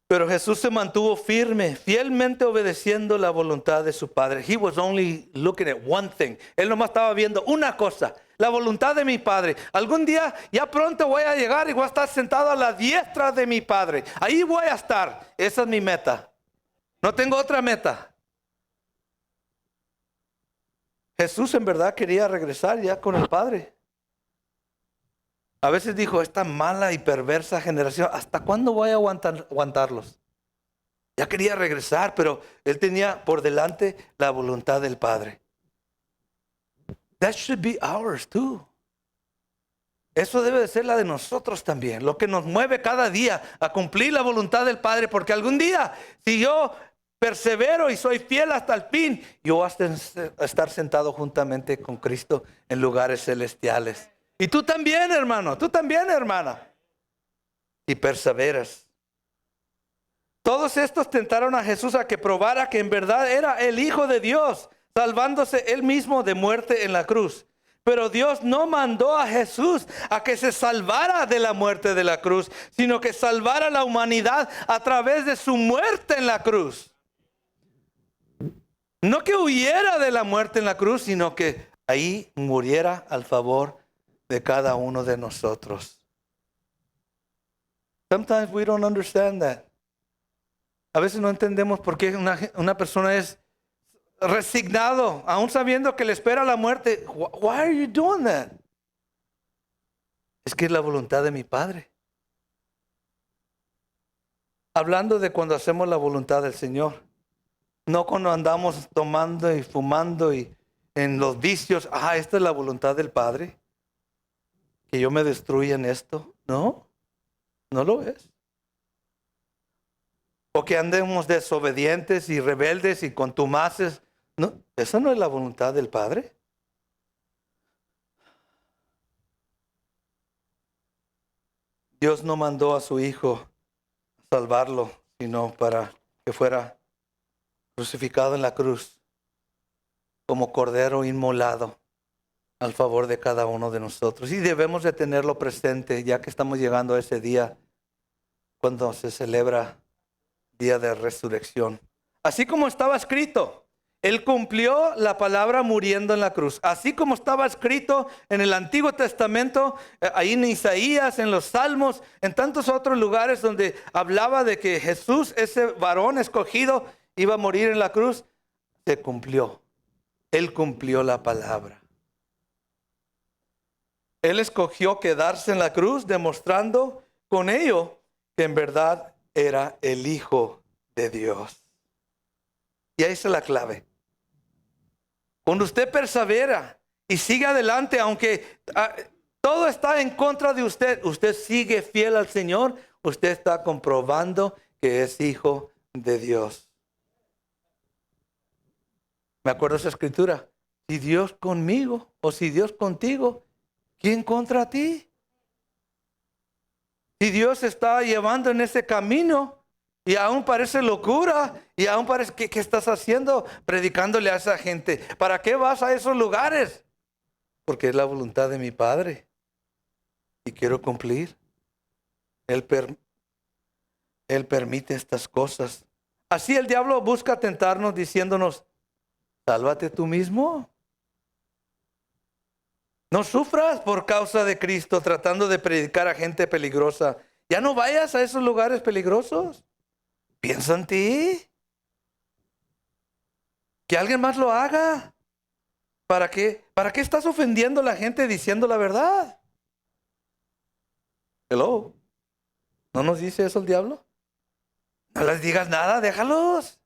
Pero Jesús se mantuvo firme, fielmente obedeciendo la voluntad de su Padre. He was only looking at one thing. Él nomás estaba viendo una cosa: la voluntad de mi Padre. Algún día, ya pronto voy a llegar y voy a estar sentado a la diestra de mi Padre. Ahí voy a estar. Esa es mi meta. No tengo otra meta. Jesús en verdad quería regresar ya con el Padre. A veces dijo, esta mala y perversa generación, ¿hasta cuándo voy a aguantarlos? Ya quería regresar, pero él tenía por delante la voluntad del Padre. That should be ours too. Eso debe de ser la de nosotros también. Lo que nos mueve cada día a cumplir la voluntad del Padre. Porque algún día, si yo persevero y soy fiel hasta el fin, yo voy a estar sentado juntamente con Cristo en lugares celestiales. Y tú también, hermano. Tú también, hermana. Y perseveras. Todos estos tentaron a Jesús a que probara que en verdad era el Hijo de Dios, salvándose él mismo de muerte en la cruz. Pero Dios no mandó a Jesús a que se salvara de la muerte de la cruz, sino que salvara a la humanidad a través de su muerte en la cruz. No que huyera de la muerte en la cruz, sino que ahí muriera al favor de cada uno de nosotros. Sometimes we don't understand that. A veces no entendemos por qué una persona es resignado, aún sabiendo que le espera la muerte. Why are you doing that? Es que es la voluntad de mi Padre. Hablando de cuando hacemos la voluntad del Señor. No cuando andamos tomando y fumando y en los vicios. Esta es la voluntad del Padre. Que yo me destruya en esto. No, no lo es. O que andemos desobedientes y rebeldes y contumaces. No, esa no es la voluntad del Padre. Dios no mandó a su Hijo a salvarlo, sino para que fuera crucificado en la cruz como cordero inmolado al favor de cada uno de nosotros. Y debemos de tenerlo presente ya que estamos llegando a ese día cuando se celebra día de resurrección. Así como estaba escrito, Él cumplió la palabra muriendo en la cruz. Así como estaba escrito en el Antiguo Testamento, ahí en Isaías, en los Salmos, en tantos otros lugares donde hablaba de que Jesús, ese varón escogido, iba a morir en la cruz, se cumplió. Él cumplió la palabra. Él escogió quedarse en la cruz, demostrando con ello que en verdad era el Hijo de Dios. Y ahí está la clave. Cuando usted persevera y sigue adelante, aunque todo está en contra de usted, usted sigue fiel al Señor, usted está comprobando que es hijo de Dios. Me acuerdo esa escritura. Si Dios conmigo o si Dios contigo, ¿quién contra ti? Si Dios está llevando en ese camino y aún parece locura y aún parece ¿qué estás haciendo? Predicándole a esa gente. ¿Para qué vas a esos lugares? Porque es la voluntad de mi Padre y quiero cumplir. Él permite estas cosas. Así el diablo busca tentarnos diciéndonos, sálvate tú mismo. No sufras por causa de Cristo tratando de predicar a gente peligrosa. Ya no vayas a esos lugares peligrosos. Piensa en ti. Que alguien más lo haga. ¿Para qué? ¿Para qué estás ofendiendo a la gente diciendo la verdad? Hello. ¿No nos dice eso el diablo? No les digas nada, déjalos.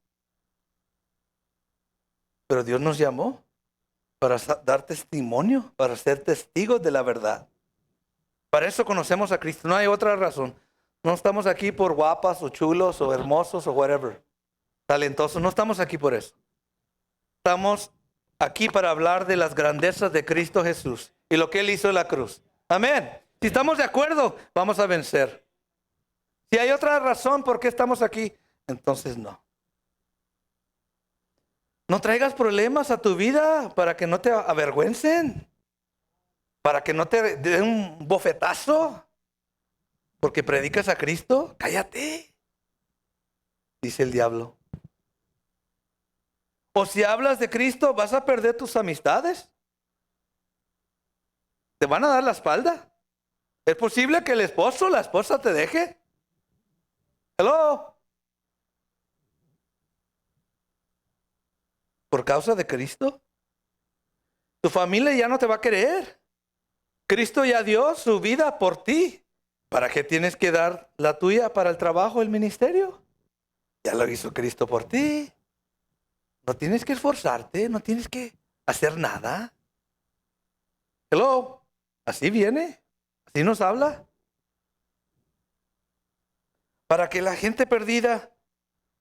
Pero Dios nos llamó para dar testimonio, para ser testigos de la verdad. Para eso conocemos a Cristo. No hay otra razón. No estamos aquí por guapas o chulos o hermosos o whatever. Talentosos. No estamos aquí por eso. Estamos aquí para hablar de las grandezas de Cristo Jesús y lo que Él hizo en la cruz. Amén. Si estamos de acuerdo, vamos a vencer. Si hay otra razón por qué estamos aquí, entonces no. No traigas problemas a tu vida para que no te avergüencen, para que no te den un bofetazo, porque predicas a Cristo. Cállate, dice el diablo. O si hablas de Cristo, vas a perder tus amistades. ¿Te van a dar la espalda? ¿Es posible que el esposo o la esposa te deje? Hello. ¿Por causa de Cristo? Tu familia ya no te va a querer. Cristo ya dio su vida por ti. ¿Para qué tienes que dar la tuya para el trabajo, el ministerio? Ya lo hizo Cristo por ti. No tienes que esforzarte, no tienes que hacer nada. Hello, así viene, así nos habla. Para que la gente perdida,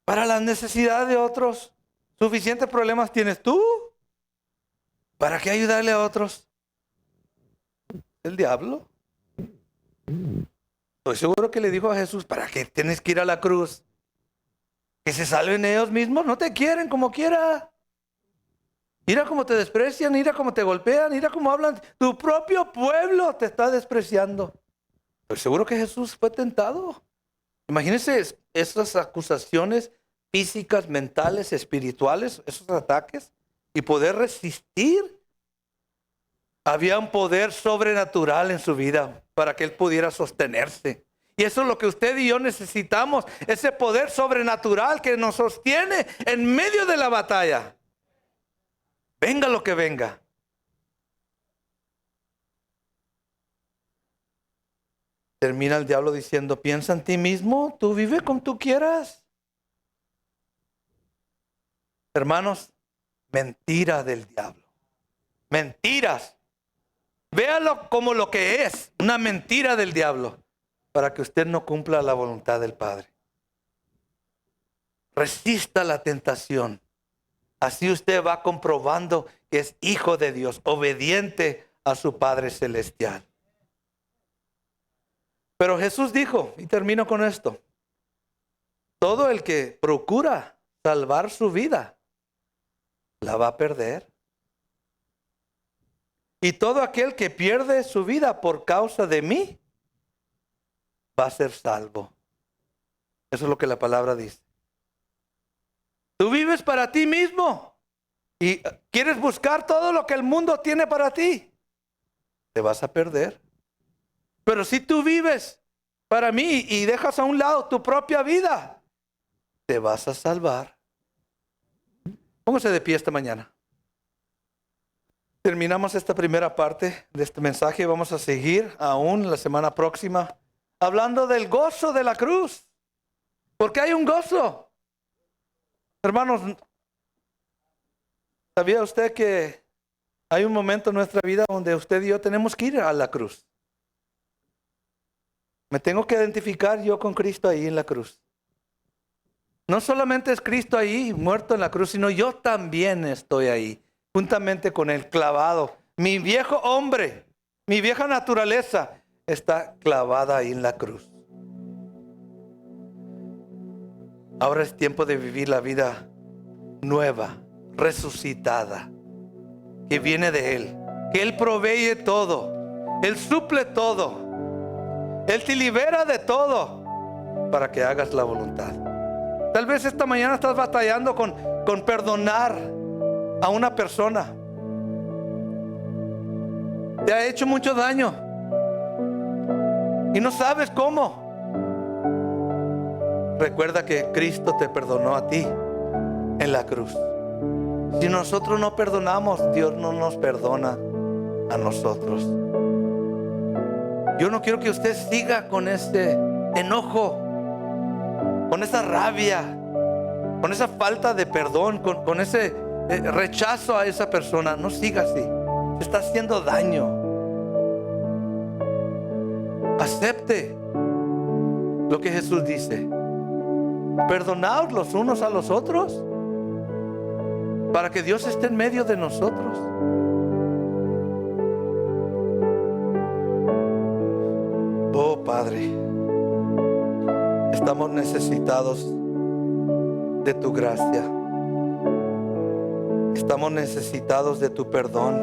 para las necesidades de otros, suficientes problemas tienes tú. ¿Para qué ayudarle a otros? ¿El diablo? Estoy seguro que le dijo a Jesús, ¿para qué tienes que ir a la cruz? Que se salven ellos mismos, no te quieren como quiera. Mira cómo te desprecian, mira cómo te golpean, mira cómo hablan. Tu propio pueblo te está despreciando. Estoy seguro que Jesús fue tentado. Imagínense esas acusaciones físicas, mentales, espirituales, esos ataques, y poder resistir. Había un poder sobrenatural en su vida para que él pudiera sostenerse. Y eso es lo que usted y yo necesitamos, ese poder sobrenatural que nos sostiene en medio de la batalla. Venga lo que venga. Termina el diablo diciendo, piensa en ti mismo, tú vive como tú quieras. Hermanos, mentira del diablo. Mentiras. Véalo como lo que es, una mentira del diablo, para que usted no cumpla la voluntad del Padre. Resista la tentación. Así usted va comprobando que es hijo de Dios, obediente a su Padre Celestial. Pero Jesús dijo, y termino con esto, todo el que procura salvar su vida, la va a perder. Y todo aquel que pierde su vida por causa de mí, va a ser salvo. Eso es lo que la palabra dice. Tú vives para ti mismo y quieres buscar todo lo que el mundo tiene para ti, te vas a perder. Pero si tú vives para mí y dejas a un lado tu propia vida, te vas a salvar. Póngase de pie esta mañana. Terminamos esta primera parte de este mensaje y vamos a seguir aún la semana próxima hablando del gozo de la cruz. Porque hay un gozo. Hermanos, ¿sabía usted que hay un momento en nuestra vida donde usted y yo tenemos que ir a la cruz? Me tengo que identificar yo con Cristo ahí en la cruz. No solamente es Cristo ahí muerto en la cruz, sino yo también estoy ahí, juntamente con Él, clavado. Mi viejo hombre, mi vieja naturaleza está clavada ahí en la cruz. Ahora es tiempo de vivir la vida nueva, resucitada, que viene de Él, que Él provee todo, Él suple todo, Él te libera de todo para que hagas la voluntad. Tal vez esta mañana estás batallando con perdonar a una persona. Te ha hecho mucho daño y no sabes cómo. Recuerda que Cristo te perdonó a ti en la cruz. Si nosotros no perdonamos, Dios no nos perdona a nosotros. Yo no quiero que usted siga con este enojo, con esa rabia, con esa falta de perdón, con ese rechazo a esa persona. No siga así. Se está haciendo daño. Acepte lo que Jesús dice. Perdonaos los unos a los otros para que Dios esté en medio de nosotros. Oh Padre, estamos necesitados de tu gracia. Estamos necesitados de tu perdón,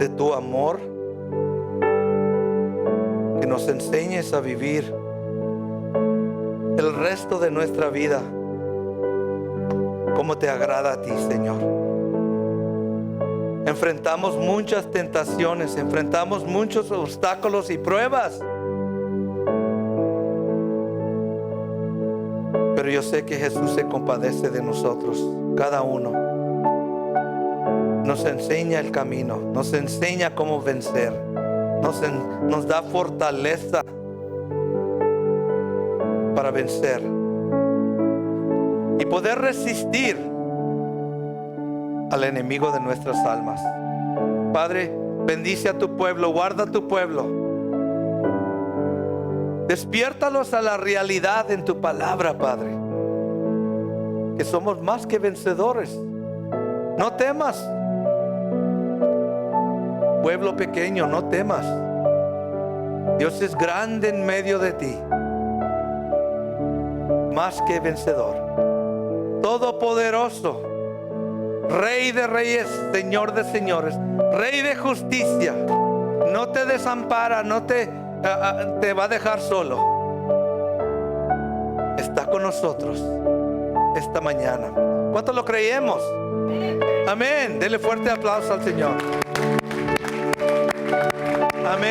de tu amor, que nos enseñes a vivir el resto de nuestra vida como te agrada a ti, Señor. Enfrentamos muchas tentaciones, enfrentamos muchos obstáculos y pruebas. Pero yo sé que Jesús se compadece de nosotros, cada uno. Nos enseña el camino, nos enseña cómo vencer, nos da fortaleza para vencer y poder resistir al enemigo de nuestras almas. Padre, bendice a tu pueblo, guarda a tu pueblo. Despiértalos a la realidad en tu palabra, Padre, que somos más que vencedores. No temas, pueblo pequeño, no temas. Dios es grande en medio de ti, más que vencedor, todopoderoso, Rey de reyes, Señor de señores, Rey de justicia. No te desampara, no te va a dejar solo. Está con nosotros esta mañana. ¿Cuánto lo creemos? Amén. Dele fuerte aplauso al Señor. Amén.